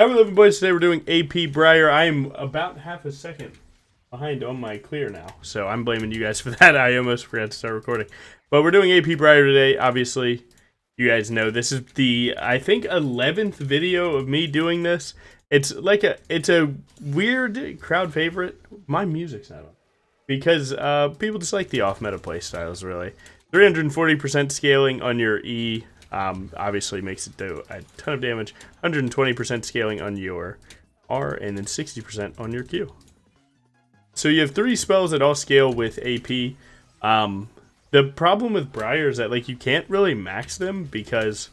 How we living, boys? Today we're doing AP Briar. I am about half a second behind on my clear now, so I'm blaming you guys for that. I almost forgot to start recording. But we're doing AP Briar today. Obviously, you guys know this is the, I think, 11th video of me doing this. It's a weird crowd favorite. My music's not on. Because people just like the off-meta play styles, really. 340% scaling on your E. Obviously makes it do a ton of damage. 120% scaling on your R, and then 60% on your Q. So you have 3 spells that all scale with AP. The problem with Briar is that you can't really max them because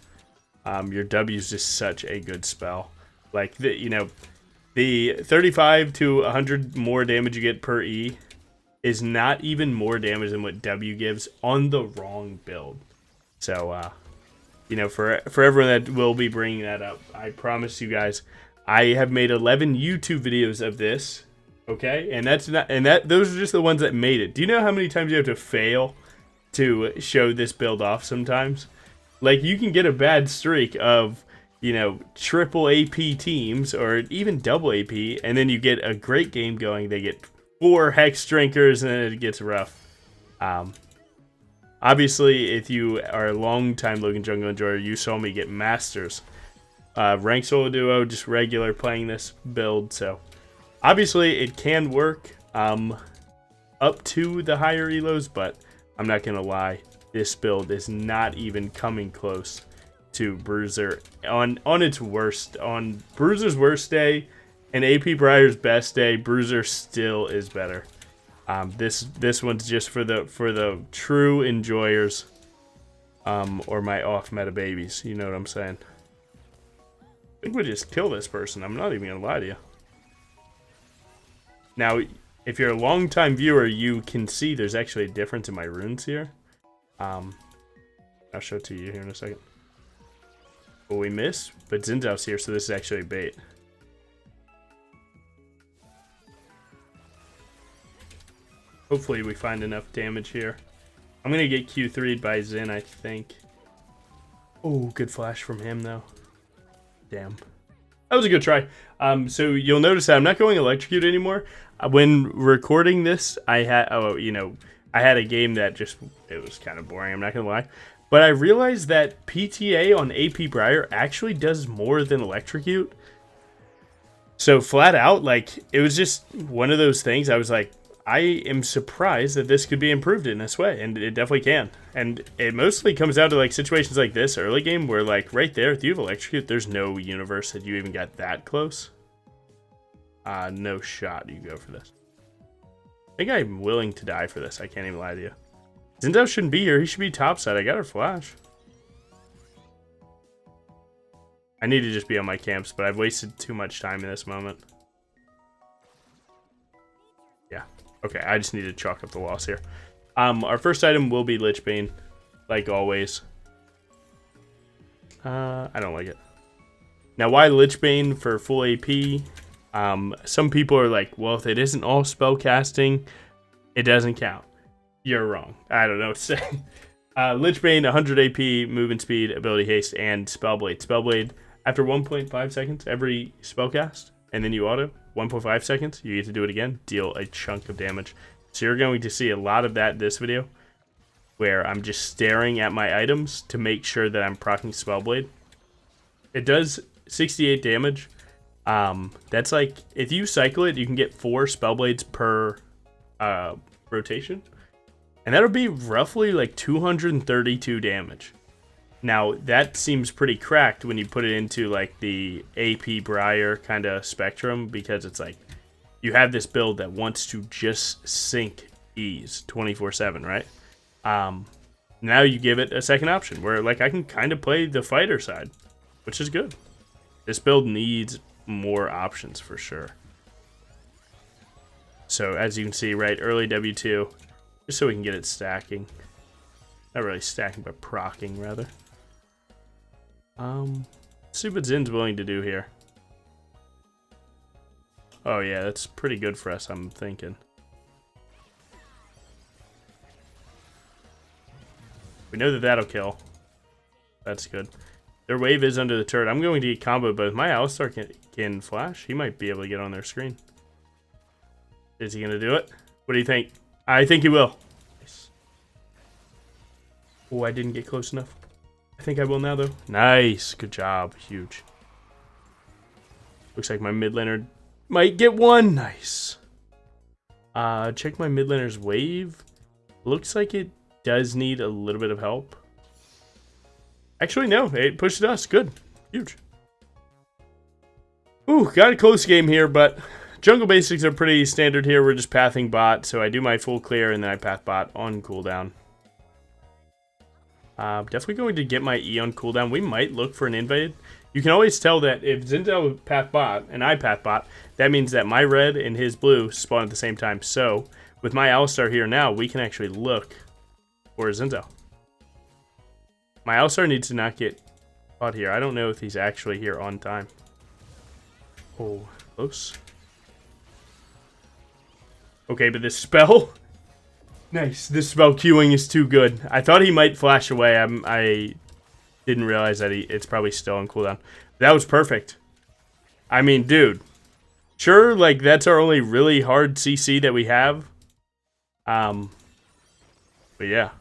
your W is just such a good spell. The 35 to 100 more damage you get per E is not even more damage than what W gives on the wrong build. So for everyone that will be bringing that up, I promise you guys, I have made 11 YouTube videos of this, okay? And those are just the ones that made it. Do you know how many times you have to fail to show this build off sometimes? You can get a bad streak of, triple AP teams or even double AP, and then you get a great game going. They get 4 Hex Drinkers, and then it gets rough. Obviously, if you are a long-time Logan Jungle enjoyer, you saw me get Masters. Ranked Solo Duo, just regular playing this build. So, obviously, it can work up to the higher elos, but I'm not going to lie. This build is not even coming close to Bruiser. On its worst, on Bruiser's worst day and AP Briar's best day, Bruiser still is better. This one's just for the true enjoyers, or my off-meta babies. You know what I'm saying? I think we just kill this person. I'm not even gonna lie to you. Now, if you're a long-time viewer, you can see there's actually a difference in my runes here. I'll show it to you here in a second. Well, we missed, but Zinzao's here, so this is actually bait. Hopefully we find enough damage here. I'm going to get Q3'd by Zin, I think. Oh, good flash from him, though. Damn. That was a good try. So you'll notice that I'm not going electrocute anymore. When recording this, I had a game that just, it was kind of boring, I'm not going to lie. But I realized that PTA on AP Briar actually does more than electrocute. So flat out, it was just one of those things. I was like, I am surprised that this could be improved in this way, and it definitely can. And it mostly comes down to situations like this early game where right there, if you have electrocute, there's no universe that you even got that close. No shot you go for this. I think I'm willing to die for this. I can't even lie to you. Zinzao shouldn't be here. He should be topside. I got her flash. I need to just be on my camps, but I've wasted too much time in this moment. Yeah. Okay, I just need to chalk up the loss here. Our first item will be Lich Bane, like always. I don't like it. Now, why Lich Bane for full AP? Some people are like, well, if it isn't all spell casting, it doesn't count. You're wrong. I don't know what to say. Lich Bane, 100 AP, movement speed, ability haste, and Spellblade. Spellblade, after 1.5 seconds, every spellcast, and then you auto. 1.5 seconds, you get to do it again, deal a chunk of damage. So you're going to see a lot of that in this video, where I'm just staring at my items to make sure that I'm proccing Spellblade. It does 68 damage. That's if you cycle it, you can get 4 Spellblades per rotation. And that'll be roughly 232 damage. Now, that seems pretty cracked when you put it into, the AP Briar kind of spectrum, because it's you have this build that wants to just sink E's 24/7, right? Now you give it a second option, where, I can kind of play the fighter side, which is good. This build needs more options, for sure. So, as you can see, right, early W2, just so we can get it stacking. Not really stacking, but proccing, rather. Let's see what Zin's willing to do here. Oh yeah, that's pretty good for us, I'm thinking. We know that that'll kill. That's good. Their wave is under the turret. I'm going to get combo, but if my Alistar can't can flash. He might be able to get on their screen. Is he going to do it? What do you think? I think he will. Nice. Oh, I didn't get close enough. I think I will now, though. Nice. Good job. Huge. Looks like my mid laner might get one. Nice. Check my mid laner's wave. Looks like it does need a little bit of help. Actually, no. It pushed us. Good. Huge. Ooh, got a close game here, but jungle basics are pretty standard here. We're just pathing bot, so I do my full clear, and then I path bot on cooldown. Definitely going to get my E on cooldown. We might look for an invade. You can always tell that if Zinzao path bot and I path bot, that means that my red and his blue spawn at the same time. So, with my Alistar here now, we can actually look for Zinzao. My Alistar needs to not get caught here. I don't know if he's actually here on time. Oh, close. Okay, but this spell... Nice. This spell queuing is too good. I thought he might flash away. I didn't realize that it's probably still on cooldown. That was perfect. I mean, dude. Sure, like, that's our only really hard CC that we have. But yeah.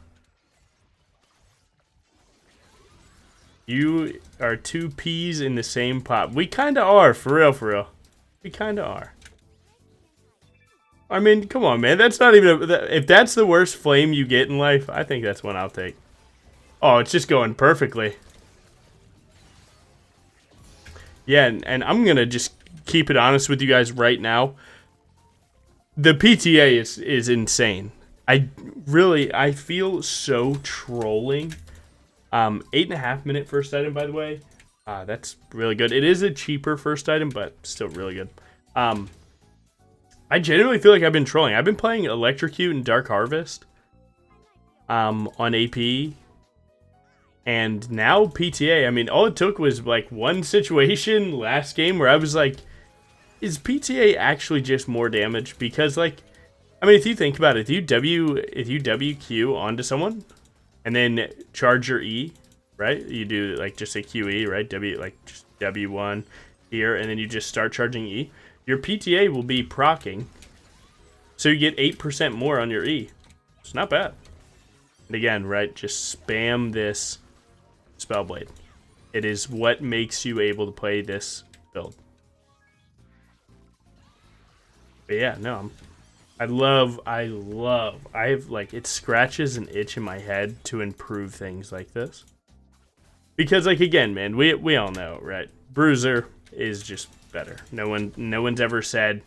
You are two peas in the same pot. We kind of are, for real, for real. We kind of are. I mean, come on, man. That's not even if that's the worst flame you get in life, I think that's one I'll take. Oh, it's just going perfectly. Yeah, and I'm going to just keep it honest with you guys right now. The PTA is insane. I feel so trolling. 8.5 minute first item, by the way. That's really good. It is a cheaper first item, but still really good. I genuinely feel like I've been trolling. I've been playing Electrocute and Dark Harvest on AP. And now PTA, I mean, all it took was like one situation last game where I was like, is PTA actually just more damage? Because like, I mean, if you think about it, if you WQ onto someone and then charge your E, right? You do like just a QE, right? Just W1 here, and then you just start charging E. Your PTA will be proccing, so you get 8% more on your E. It's not bad. And again, right, just spam this Spellblade. It is what makes you able to play this build. But yeah, no, I have like, it scratches an itch in my head to improve things like this. Because like, again, man, we all know, right? Bruiser is just better. No one's ever said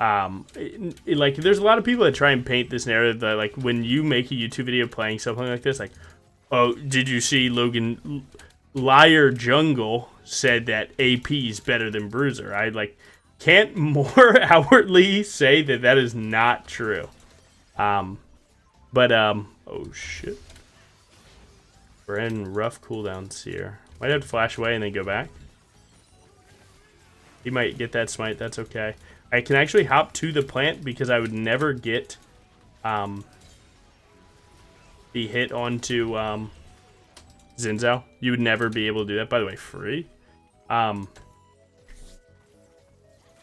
like, there's a lot of people that try and paint this narrative that like when you make a YouTube video playing something like this, like, oh, did you see Logan Liar Jungle said that AP is better than Bruiser? I like can't more outwardly say that that is not true. Oh shit, we're in rough cooldowns here. Might have to flash away and then go back. He might get that smite. That's okay. I can actually hop to the plant because I would never get the hit onto Zinzao. You would never be able to do that. By the way, free.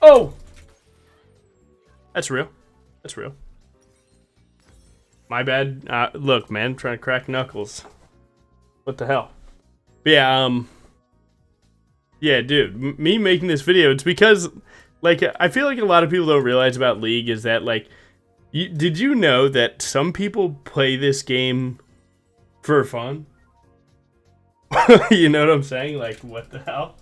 Oh! That's real. That's real. My bad. Look, man. I'm trying to crack knuckles. What the hell? But yeah, yeah, dude, me making this video, it's because, like, I feel like a lot of people don't realize about League is that, like, did you know that some people play this game for fun? You know what I'm saying? Like, what the hell?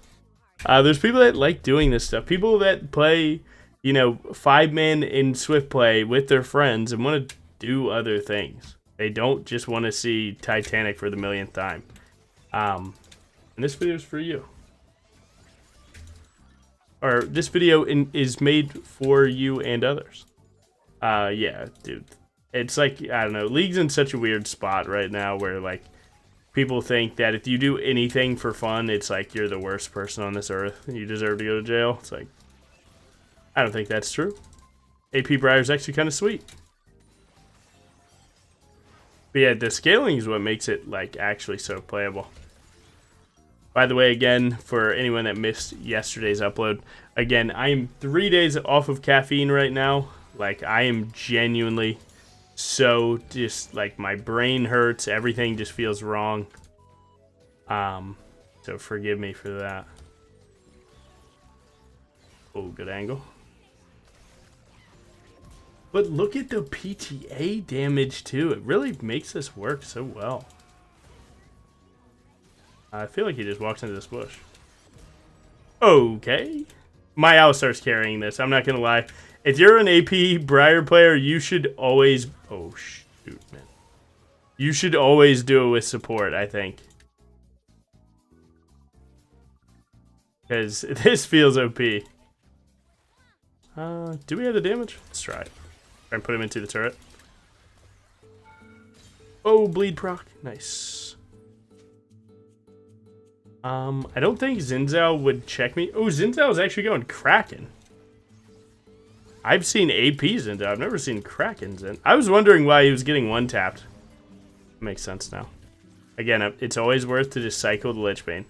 There's people that like doing this stuff. People that play, you know, 5-man in Swift play with their friends and want to do other things. They don't just want to see Titanic for the millionth time. And this video is for you. Or this video is made for you and others. Yeah, dude. It's like, I don't know, League's in such a weird spot right now where, like, people think that if you do anything for fun, it's like you're the worst person on this earth and you deserve to go to jail. It's like, I don't think that's true. AP Briar is actually kind of sweet. But yeah, the scaling is what makes it, like, actually so playable. By the way, again, for anyone that missed yesterday's upload, again, I am 3 days off of caffeine right now. Like, I am genuinely so just, like, my brain hurts. Everything just feels wrong. So forgive me for that. Oh, good angle. But look at the PTA damage, too. It really makes this work so well. I feel like he just walks into this bush. Okay. My Alistar's carrying this. I'm not going to lie. If you're an AP Briar player, you should always... Oh, shoot, man. You should always do it with support, I think. Because this feels OP. Do we have the damage? Let's try it. Try and put him into the turret. Oh, bleed proc. Nice. I don't think Xin Zhao would check me. Oh, Xin Zhao is actually going Kraken. I've seen AP Xin Zhao. I've never seen Kraken Xin. I was wondering why he was getting one-tapped. Makes sense now. Again, it's always worth to just cycle the Lich Bane.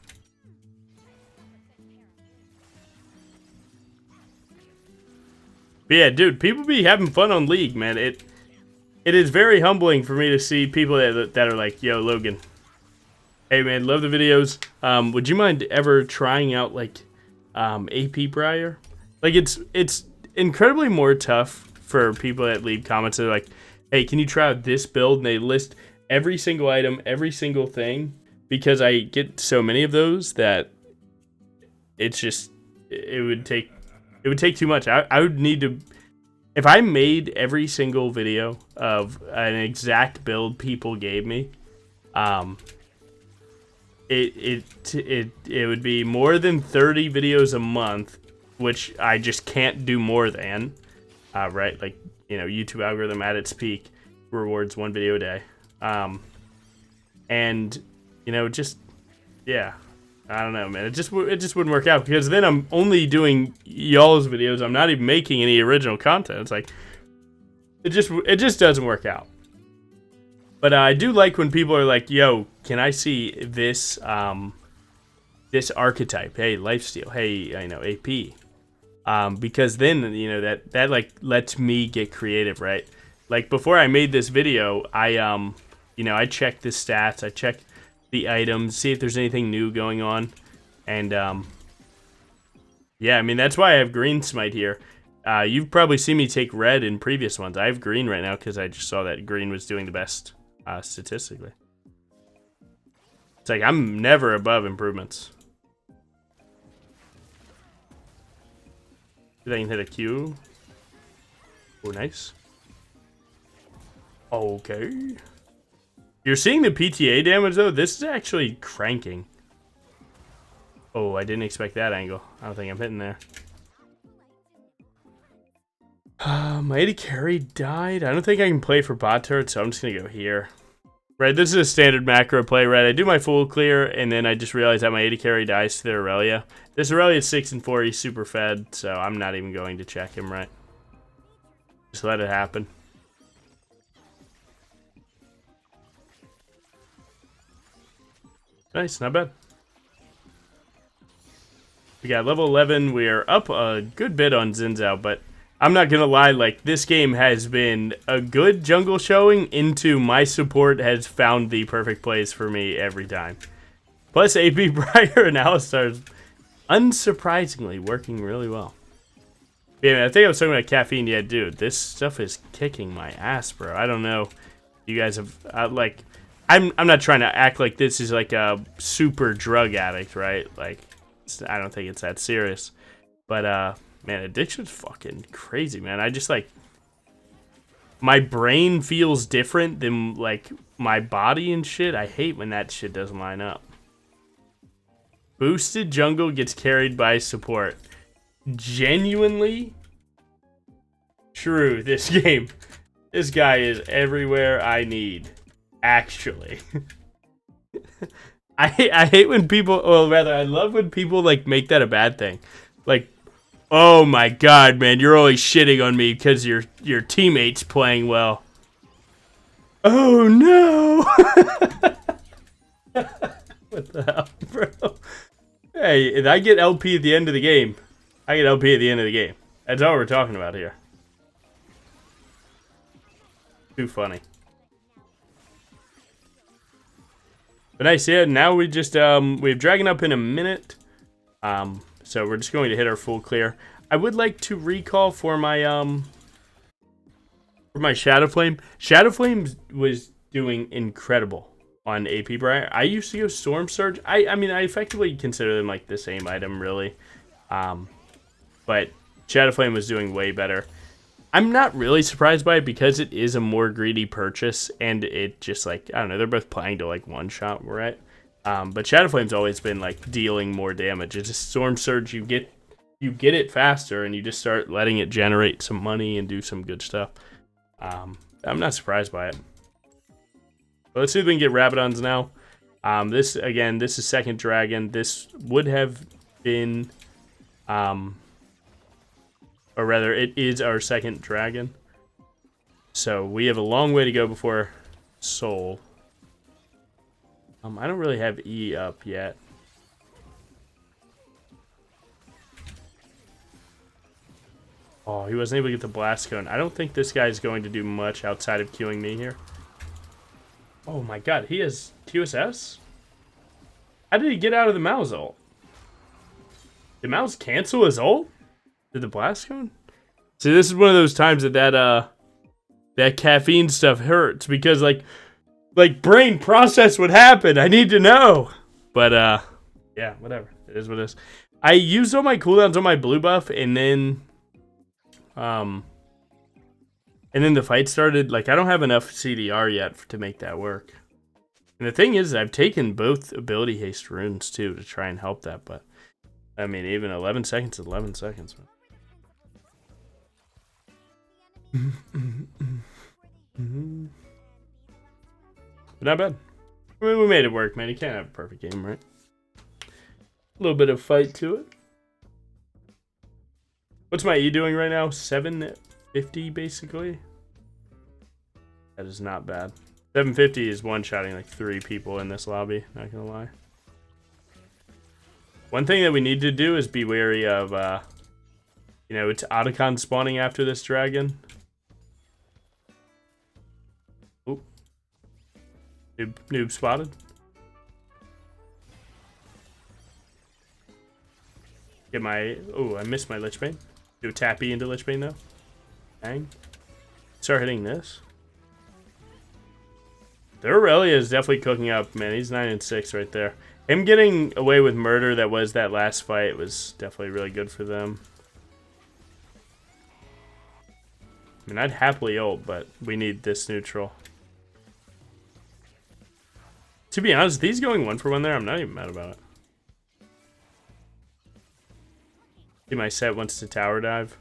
But yeah, dude, people be having fun on League, man. It is very humbling for me to see people that are like, yo, Logan. Hey, man, love the videos. Would you mind ever trying out, like, AP Briar? Like, it's incredibly more tough for people that leave comments that are like, hey, can you try out this build? And they list every single item, every single thing. Because I get so many of those that it's just, it would take too much. I would need to, if I made every single video of an exact build people gave me, it would be more than 30 videos a month, which I just can't do more than, right? Like, you know, YouTube algorithm at its peak rewards 1 video a day. And, you know, just, yeah. I don't know, man. It just wouldn't work out because then I'm only doing y'all's videos. I'm not even making any original content. It's like it just doesn't work out. But I do like when people are like, "Yo, can I see this this archetype? Hey, lifesteal. Hey, AP." Because then that like lets me get creative, right? Like before I made this video, I checked the stats. I checked the items, see if there's anything new going on, and yeah, I mean that's why I have green smite here. You've probably seen me take red in previous ones. I have green right now because I just saw that green was doing the best statistically. It's like I'm never above improvements. Did I can hit a Q? Oh, nice. Okay. You're seeing the PTA damage, though? This is actually cranking. Oh, I didn't expect that angle. I don't think I'm hitting there. My AD carry died. I don't think I can play for bot turret, so I'm just going to go here. Right, this is a standard macro play, right? I do my full clear, and then I just realize that my AD carry dies to their Aurelia. This Aurelia is 6 and 4. He's super fed, so I'm not even going to check him, right? Just let it happen. Nice, not bad. We got level 11. We are up a good bit on Xin Zhao, but I'm not going to lie, like, this game has been a good jungle showing into my support has found the perfect place for me every time. Plus, AP Briar and Alistar is unsurprisingly working really well. Yeah, man, I think I was talking about caffeine. Yeah, dude, this stuff is kicking my ass, bro. I don't know. You guys have, like... I'm not trying to act like this is like a super drug addict, right? Like, I don't think it's that serious. But, man, addiction's fucking crazy, man. I just, like, my brain feels different than, like, my body and shit. I hate when that shit doesn't line up. Boosted jungle gets carried by support. Genuinely true, this game. This guy is everywhere I need. Actually, I hate when people, well, rather, I love when people, like, make that a bad thing. Like, oh my god, man, you're always shitting on me because your teammate's playing well. Oh, no! What the hell, bro? Hey, if I get LP at the end of the game, I get LP at the end of the game. That's all we're talking about here. Too funny. But nice, yeah, now we just, we have Dragon up in a minute. So we're just going to hit our full clear. I would like to recall for my Shadow Flame. Shadow Flame was doing incredible on AP Briar. I used to go Storm Surge. I mean, I effectively consider them like the same item, really. But Shadow Flame was doing way better. I'm not really surprised by it because it is a more greedy purchase, and it just like, I don't know, they're both playing to like one shot, right? But Shadow Flame's always been like dealing more damage. It's just Storm Surge, you get it faster, and you just start letting it generate some money and do some good stuff. I'm not surprised by it. But let's see if we can get Rabadons now. This is second dragon. This would have been, or rather, it is our second dragon. So we have a long way to go before Soul. I don't really have E up yet. Oh, he wasn't able to get the blast cone. I don't think this guy is going to do much outside of queuing me here. Oh my god, he has QSS? How did he get out of the Mouse ult? Did Mouse cancel his ult? Did the blast cone? See, this is one of those times that caffeine stuff hurts because like brain process what happened. I need to know. But yeah, whatever. It is what it is. I used all my cooldowns on my blue buff, and then the fight started. Like, I don't have enough CDR yet to make that work. And the thing is, I've taken both ability haste runes too to try and help that. But I mean, even 11 seconds is 11 seconds. But not bad. I mean, we made it work, man. You can't have a perfect game, right? A little bit of fight to it. What's my E doing right now? 750, basically. That is not bad. 750 is one-shotting like 3 people in this lobby. Not gonna lie. One thing that we need to do is be wary of, you know, it's Otacon spawning after this dragon. Oop. Noob spotted. Get my... Oh, I missed my Lichbane. Do a tappy into Lichbane, though. Bang. Start hitting this. Their Aurelia is definitely cooking up, man. He's 9 and 6 right there. Him getting away with murder that was that last fight was definitely really good for them. I mean, I'd happily ult, but we need this neutral. To be honest, these going 1-for-1 there, I'm not even mad about it. See, my set wants to tower dive.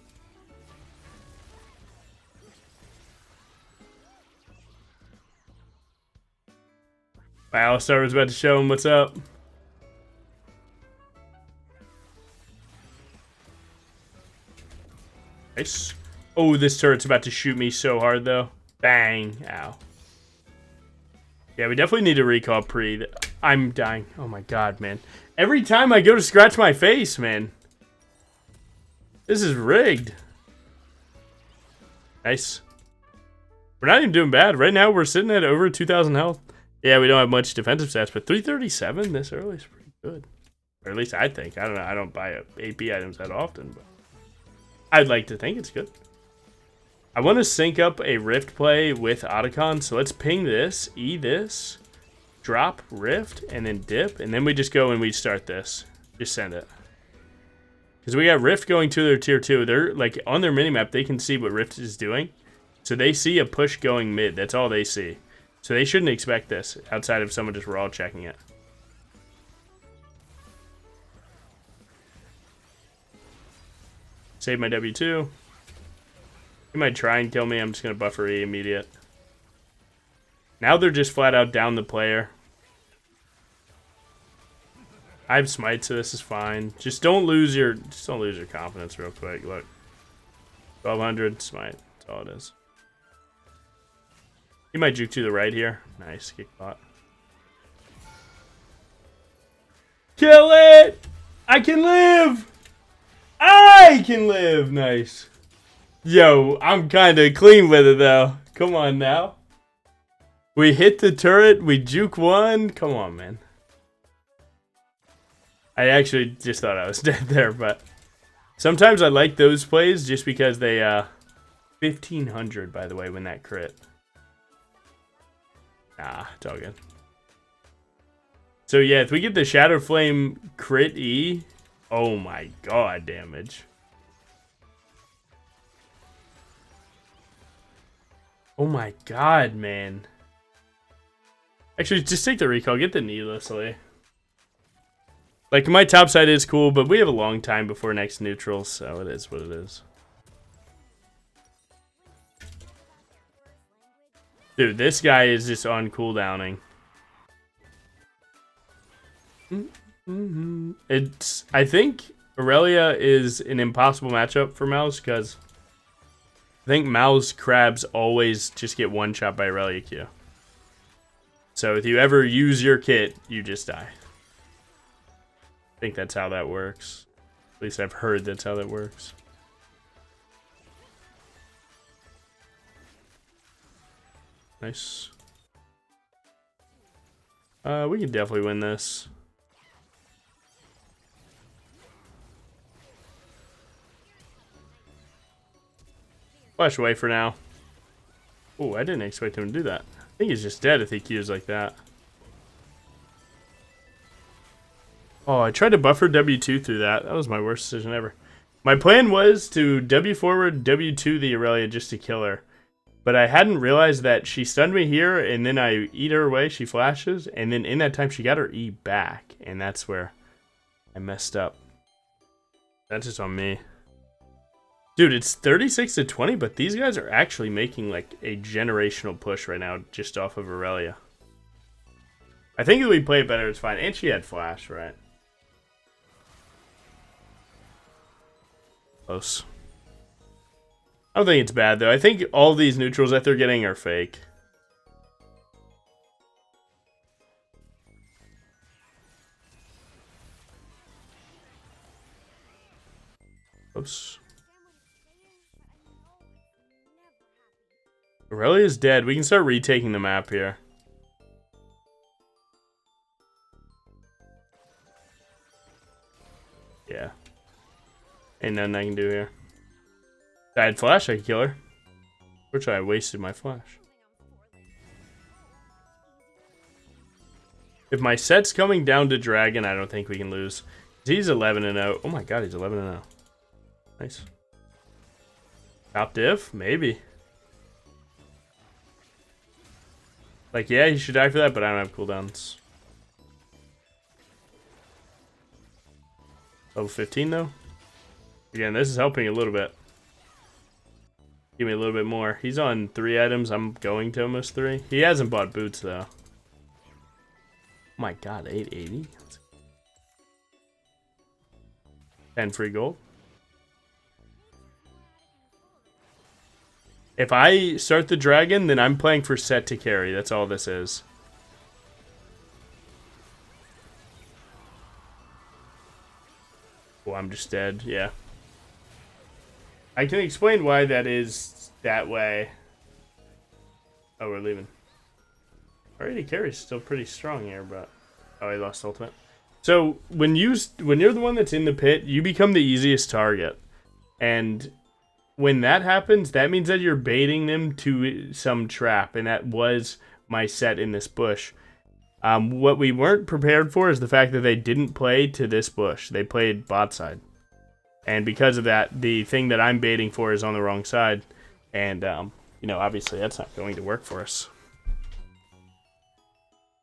My Alistar was about to show him what's up. Nice. Oh, this turret's about to shoot me so hard, though. Bang. Ow. Yeah, we definitely need to recall pre. I'm dying. Oh my god, man. Every time I go to scratch my face, man. This is rigged. Nice. We're not even doing bad. Right now, we're sitting at over 2,000 health. Yeah, we don't have much defensive stats, but 337 this early is pretty good. Or at least I think. I don't know. I don't buy AP items that often, but I'd like to think it's good. I want to sync up a Rift play with Otacon, so let's ping this, E this, drop Rift, and then dip, and then we just go and we start this. Just send it. Because we got Rift going to their tier 2. They're, like, on their minimap, they can see what Rift is doing. So they see a push going mid. That's all they see. So they shouldn't expect this, outside of someone just raw checking it. Save my W2. He might try and kill me. I'm just going to buffer E immediate. Now they're just flat out down the player. I have smite, so this is fine. Just don't lose your confidence real quick. Look. 1200 smite. That's all it is. He might juke to the right here. Nice. Get caught. Kill it! I can live! I can live! Nice. Yo, I'm kind of clean with it, though. Come on now. We hit the turret. We juke one. Come on, man. I actually just thought I was dead there, but... Sometimes I like those plays just because they, 1,500, by the way, when that crit. Nah, it's all good. So, yeah, if we get the Shadow Flame crit E... Oh, my God, damage. Oh, my God, man. Actually, just take the recall. Get the needlessly. Like, my top side is cool, but we have a long time before next neutral, so it is what it is. Dude, this guy is just on cooldowning. It's... I think Aurelia is an impossible matchup for Mouse, because I think Mouse crabs always just get one-shot by Aurelia Q. So if you ever use your kit, you just die. I think that's how that works. At least I've heard that's how that works. Nice. We can definitely win this. Flash away for now. Oh, I didn't expect him to do that. I think he's just dead if he Qs like that. Oh, I tried to buffer W2 through that. That was my worst decision ever. My plan was to W forward, W2 the Aurelia just to kill her. But I hadn't realized that she stunned me here, and then I eat her away, she flashes, and then in that time she got her E back. And that's where I messed up. That's just on me. Dude, it's 36-20, but these guys are actually making like a generational push right now just off of Aurelia. I think if we play it better, it's fine. And she had flash, right? Close. I don't think it's bad, though. I think all these neutrals that they're getting are fake. Oops. Aurelia's dead. We can start retaking the map here. Yeah. Ain't nothing I can do here. If I had flash, I could kill her. Which I wasted my flash. If my set's coming down to Dragon, I don't think we can lose. He's 11-0. Oh my god, he's 11-0. Nice. Top diff? Maybe. Like, yeah, he should die for that, but I don't have cooldowns. Level 15, though? Again, this is helping a little bit. Give me a little bit more. He's on 3 items. I'm going to almost 3. He hasn't bought boots, though. Oh my god, 880? 10 free gold. If I start the dragon, then I'm playing for set to carry. That's all this is. Oh, I'm just dead. Yeah. I can explain why that is that way. Oh, we're leaving. Already carry's still pretty strong here, but... Oh, he lost ultimate. So, when you're the one that's in the pit, you become the easiest target. And... when that happens, that means that you're baiting them to some trap, and that was my set in this bush. What we weren't prepared for is the fact that they didn't play to this bush. They played bot side. And because of that, the thing that I'm baiting for is on the wrong side. And, you know, obviously that's not going to work for us.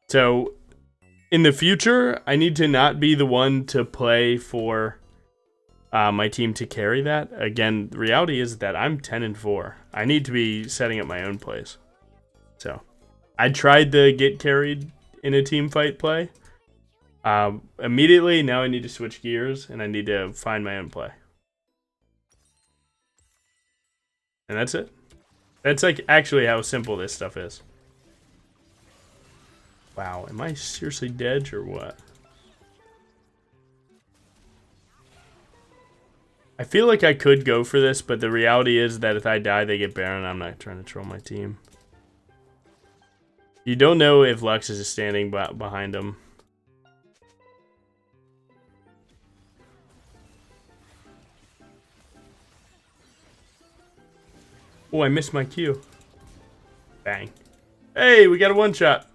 So, in the future, I need to not be the one to play for... my team to carry that. Again, the reality is that I'm 10-4. I need to be setting up my own plays. So, I tried the get carried in a team fight play. Immediately, now I need to switch gears, and I need to find my own play. And that's it. That's like actually how simple this stuff is. Wow, am I seriously dead or what? I feel like I could go for this, but the reality is that if I die, they get Baron. I'm not trying to troll my team. You don't know if Lux is standing behind him. Oh, I missed my Q. Bang. Hey, we got a one-shot.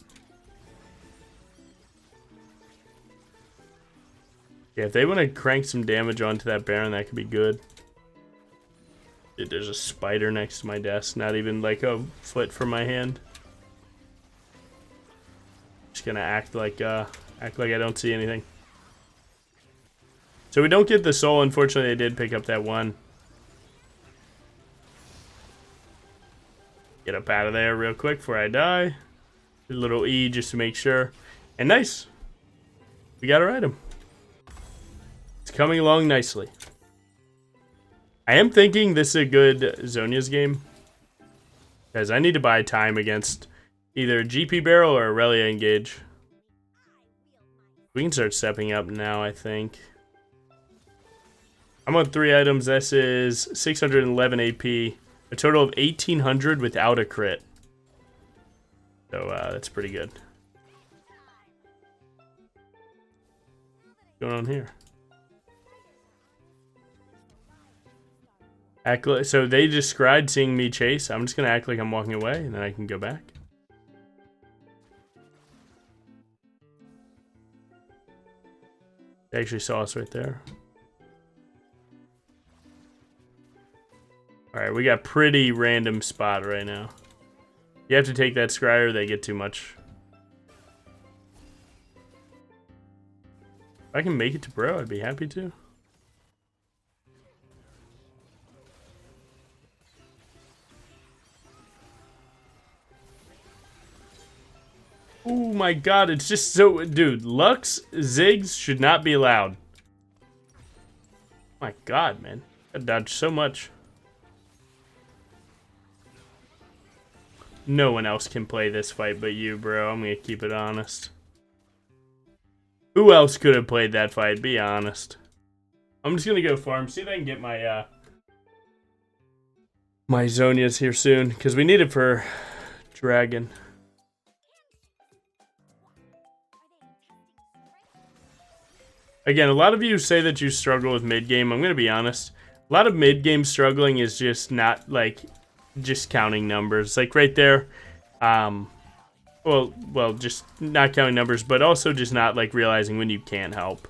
Yeah, if they want to crank some damage onto that Baron, that could be good. Dude, there's a spider next to my desk, not even like a foot from my hand. Just gonna act like I don't see anything. So we don't get the soul. Unfortunately, they did pick up that one. Get up out of there real quick before I die. A little E just to make sure. And nice. We got our item. It's coming along nicely. I am thinking this is a good Zhonya's game. Because I need to buy time against either GP Barrel or Aurelia Engage. We can start stepping up now, I think. I'm on 3 items. This is 611 AP. A total of 1800 without a crit. So that's pretty good. What's going on here? So they described seeing me chase. I'm just going to act like I'm walking away, and then I can go back. They actually saw us right there. Alright, we got pretty random spot right now. You have to take that scryer, they get too much. If I can make it to bro, I'd be happy to. Oh my god, it's just so... Dude, Lux Ziggs should not be allowed. My god, man. I dodged so much. No one else can play this fight but you, bro. I'm gonna keep it honest. Who else could have played that fight? Be honest. I'm just gonna go farm. See if I can get my my Zhonya's here soon, because we need it for Dragon. Again, a lot of you say that you struggle with mid game. I'm gonna be honest. A lot of mid game struggling is just not like just counting numbers. Like right there, well, just not counting numbers, but also just not like realizing when you can't help.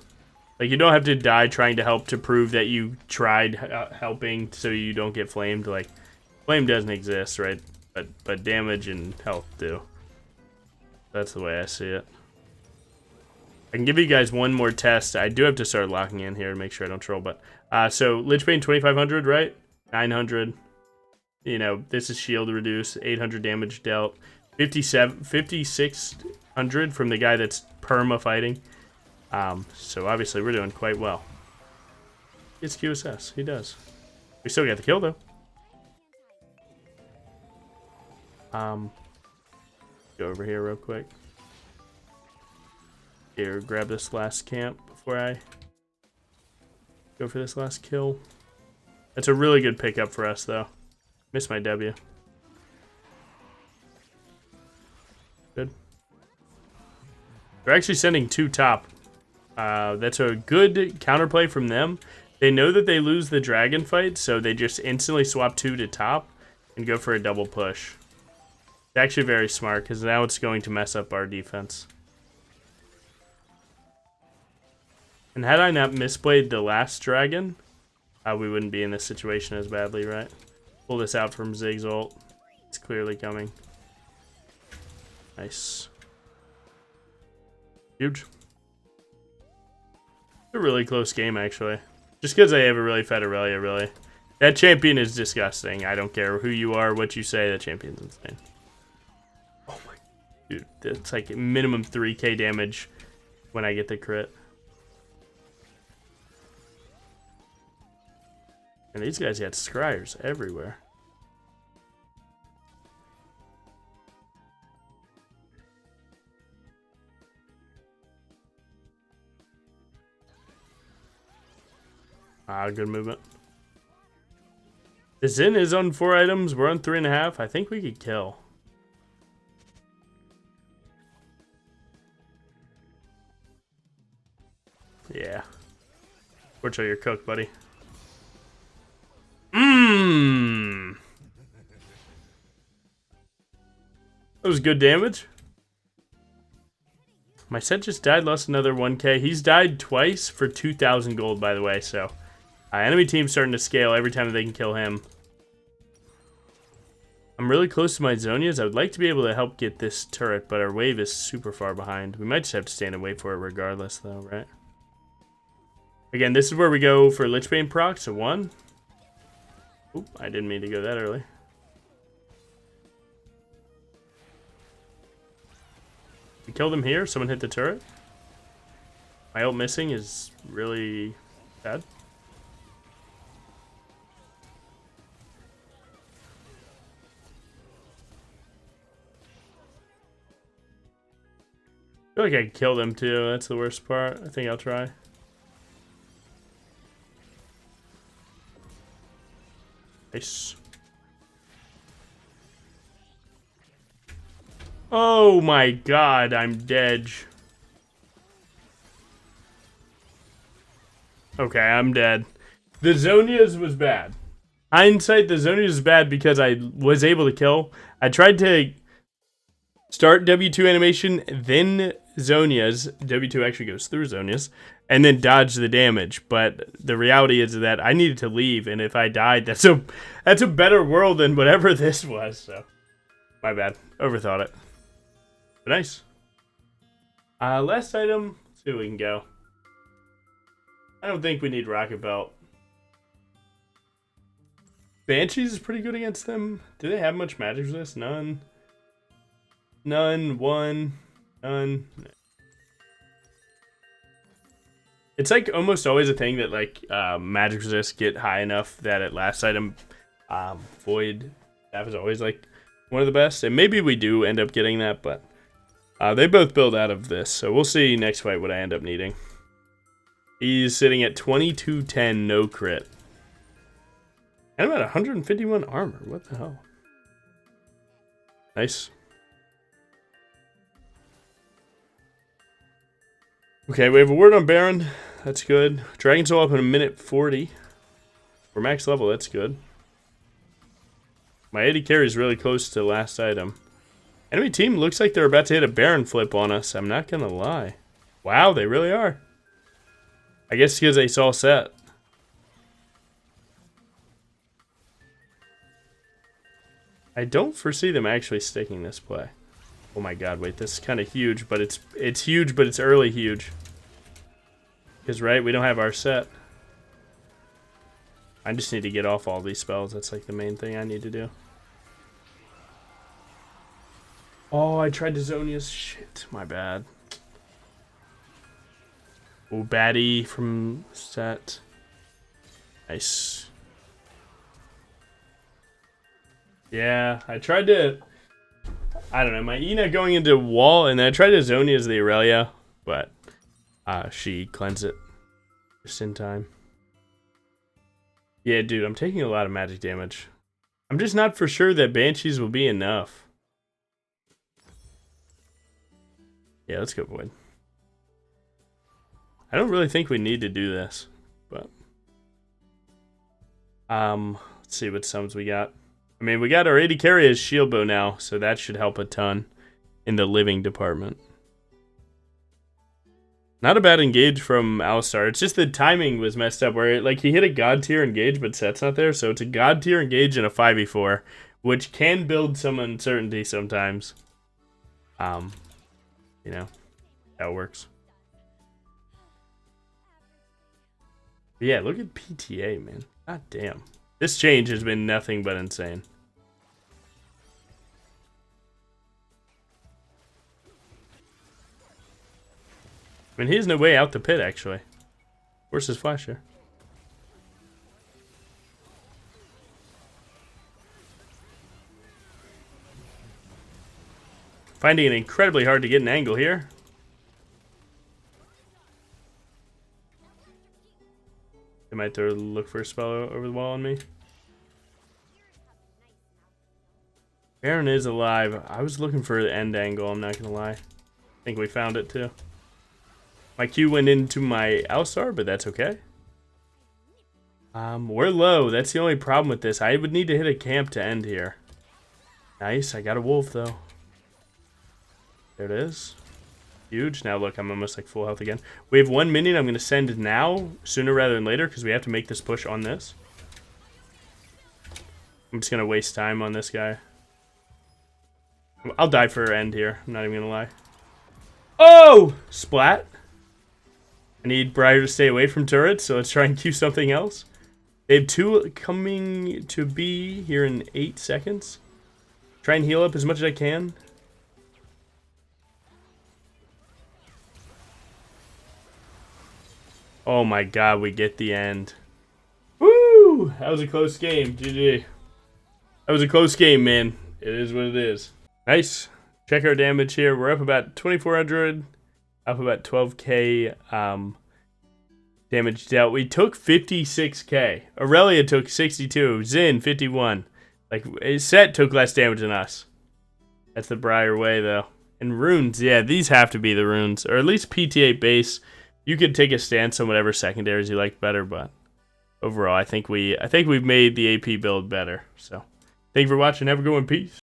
Like you don't have to die trying to help to prove that you tried helping so you don't get flamed. Like flame doesn't exist, right? But damage and health do. That's the way I see it. I can give you guys one more test. I do have to start locking in here to make sure I don't troll, but so Lich Bane 2500, right? 900. You know, this is shield reduce, 800 damage dealt, 5600 from the guy that's perma fighting. So obviously we're doing quite well. It's QSS, he does. We still got the kill though. Go over here real quick. Here, grab this last camp before I go for this last kill. That's a really good pickup for us though. Missed my W. Good. They're actually sending 2 top. That's a good counterplay from them. They know that they lose the dragon fight, so they just instantly swap 2 to top and go for a double push. It's actually very smart, because now it's going to mess up our defense. And had I not misplayed the last dragon, we wouldn't be in this situation as badly, right? Pull this out from Ziggs ult. It's clearly coming. Nice. Huge. It's a really close game, actually. Just because I have a really fed Aurelia, really. That champion is disgusting. I don't care who you are, what you say, that champion's insane. Oh my... Dude, that's like minimum 3k damage when I get the crit. And these guys got scryers everywhere. Good movement. The Zin is on 4 items. We're on 3.5. I think we could kill. Yeah. Fortunately, you're cooked, buddy. Mmm. That was good damage. My set just died, lost another 1k. He's died twice for 2,000 gold, by the way, so... enemy team's starting to scale every time they can kill him. I'm really close to my Zonias. I would like to be able to help get this turret, but our wave is super far behind. We might just have to stand and wait for it regardless, though, right? Again, this is where we go for Lichbane proc, so 1. Oop, I didn't mean to go that early. We killed him here. Someone hit the turret. My ult missing is really bad. I feel like I killed him too. That's the worst part. I think I'll try. Nice. Oh my god, I'm dead. Okay, I'm dead. The Zonias was bad. Hindsight, the Zonias was bad because I was able to kill. I tried to start W2 animation, then Zonias. W2 actually goes through Zonias, and then dodge the damage. But the reality is that I needed to leave, and if I died, that's a better world than whatever this was. So, my bad. Overthought it. But nice. Last item. Let's see where we can go. I don't think we need Rocket Belt. Banshees is pretty good against them. Do they have much magic resist? None. None. 1. None. It's like almost always a thing that like magic resist get high enough that at last item Void Staff is always like one of the best. And maybe we do end up getting that, but they both build out of this. So we'll see next fight what I end up needing. He's sitting at 2210, no crit. And I'm at 151 armor. What the hell? Nice. Okay, we have a word on Baron. That's good. Dragon Soul up in a minute 40. We're max level. That's good. My 80 carry is really close to the last item. Enemy team looks like they're about to hit a Baron flip on us. I'm not going to lie. Wow, they really are. I guess because they saw set. I don't foresee them actually sticking this play. Oh my god, wait, this is kind of huge, but it's huge, but it's early huge. Because, right, we don't have our set. I just need to get off all these spells. That's like the main thing I need to do. Oh, I tried to Zonia's. Shit, my bad. Oh, baddie from set. Nice. Yeah, I tried to... I don't know, my Ina going into wall, and then I tried to Zonia's the Aurelia, but she cleansed it just in time. Yeah, dude, I'm taking a lot of magic damage. I'm just not for sure that Banshees will be enough. Yeah, let's go Void. I don't really think we need to do this, but... let's see what sums we got. I mean, we got our 80 carry as shield bow now, so that should help a ton in the living department. Not a bad engage from Alistar. It's just the timing was messed up where like he hit a god tier engage, but set's not there, so it's a god tier engage and a 5v4, which can build some uncertainty sometimes. You know, how it works. But yeah, look at PTA, man. God damn. This change has been nothing but insane. I mean, he has no way out the pit, actually. Where's his flasher? Finding it incredibly hard to get an angle here. They might look for a spell over the wall on me. Baron is alive. I was looking for the end angle, I'm not gonna lie. I think we found it too. My Q went into my Alistar, but that's okay. We're low. That's the only problem with this. I would need to hit a camp to end here. Nice. I got a wolf, though. There it is. Huge. Now, look, I'm almost like full health again. We have 1 minion I'm going to send now, sooner rather than later, because we have to make this push on this. I'm just going to waste time on this guy. I'll die for end here. I'm not even going to lie. Oh! Splat. I need Briar to stay away from turrets, so let's try and Q something else. They have 2 coming to be here in 8 seconds. Try and heal up as much as I can. Oh my god, we get the end. Woo! That was a close game. GG. That was a close game, man. It is what it is. Nice. Check our damage here. We're up about 2,400. Up about 12k damage dealt. We took 56k. Aurelia took 62. Zin 51. Like, Set took less damage than us. That's the Briar way, though. And runes, yeah, these have to be the runes, or at least PT8 base. You could take a stance on whatever secondaries you like better, but overall, I think we've made the AP build better. So, thank you for watching. Have a good one. Peace.